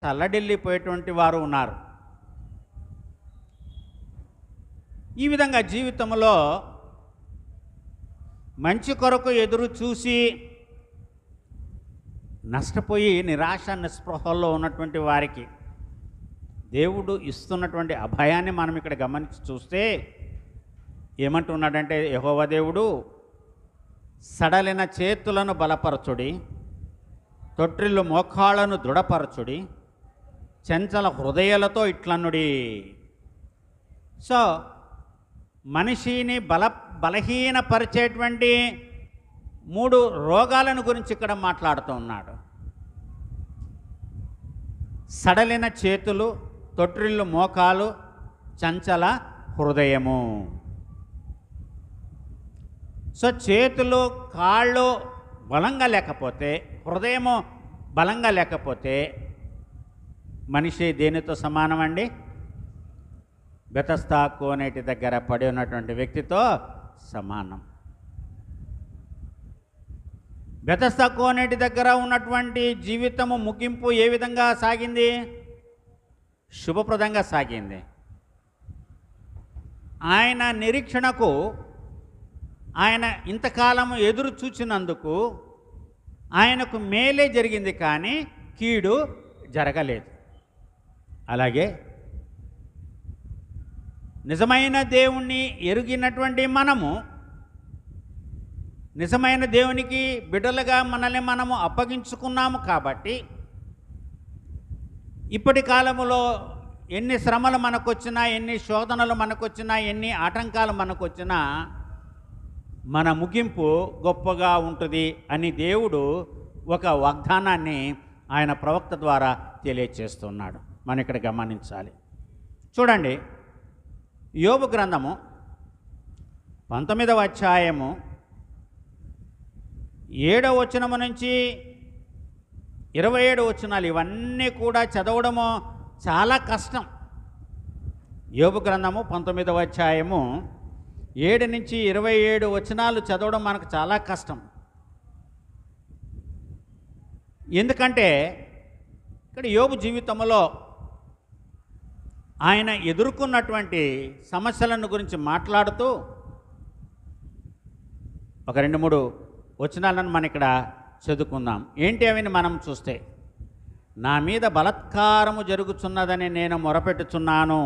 తల్లడిల్లిపోయేటువంటి వారు ఉన్నారు. ఈ విధంగా జీవితంలో మంచి కొరకు ఎదురు చూసి నష్టపోయి నిరాశ నిస్పృహల్లో ఉన్నటువంటి వారికి దేవుడు ఇస్తున్నటువంటి అభయాన్ని మనం ఇక్కడ గమనించి చూస్తే ఏమంటున్నాడంటే, యెహోవా దేవుడు సడలిన చేతులను బలపరచుడి, తొట్రిల్లు మోకాళ్ళను దృఢపరచుడి, చంచల హృదయాలతో ఇట్లన్నుడి. సో మనిషిని బలహీనపరిచేటువంటి 3 రోగాలను గురించి ఇక్కడ మాట్లాడుతూ ఉన్నాడు. సడలిన చేతులు, తొట్రిల్లు మోకాలు, చంచల హృదయము. సో చేతులు కాళ్ళు బలంగా లేకపోతే, హృదయము బలంగా లేకపోతే మనిషి దేనితో సమానం అండి? బెతస్దా కోనేటి దగ్గర పడి ఉన్నటువంటి వ్యక్తితో సమానం. బెతస్దా కోనేటి దగ్గర ఉన్నటువంటి జీవితము ముగింపు ఏ విధంగా సాగింది? శుభప్రదంగా సాగింది. ఆయన నిరీక్షణకు ఆయన ఇంతకాలము ఎదురు చూచినందుకు ఆయనకు మేలే జరిగింది, కానీ కీడు జరగలేదు. అలాగే నిజమైన దేవుణ్ణి ఎరిగినటువంటి మనము, నిజమైన దేవునికి బిడ్డలుగా మనల్ని మనము అప్పగించుకున్నాము కాబట్టి ఇప్పటి కాలములో ఎన్ని శ్రమలు మనకొచ్చినా, ఎన్ని శోధనలు మనకొచ్చినా, ఎన్ని ఆటంకాలు మనకొచ్చినా మన ముగింపు గొప్పగా ఉంటుంది అని దేవుడు ఒక వాగ్దానాన్ని ఆయన ప్రవక్త ద్వారా తెలియచేస్తున్నాడు. మనం ఇక్కడ గమనించాలి. చూడండి, యోబు గ్రంథము 19వ అధ్యాయము 7వ వచనము నుంచి 27 వచనాలు, ఇవన్నీ కూడా చదవడము చాలా కష్టం. యోబు గ్రంథము 19వ అధ్యాయము 7 నుంచి 27 వచనాలు చదవడం మనకు చాలా కష్టం. ఎందుకంటే ఇక్కడ యోబు జీవితంలో ఆయన ఎదుర్కొన్నటువంటి సమస్యలను గురించి మాట్లాడుతూ ఒక 2-3 వచనాలను మనం ఇక్కడ చదువుకుందాం. ఏంటి అవిని మనం చూస్తే, నా మీద బలాత్కారము జరుగుతున్నదని నేను మొరపెట్టుచున్నాను,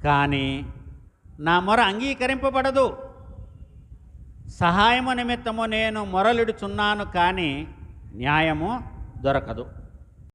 కానీ నా మొర అంగీకరింపబడదు. సహాయము నిమిత్తము నేను మొరలిడుచున్నాను, కానీ న్యాయము దొరకదు.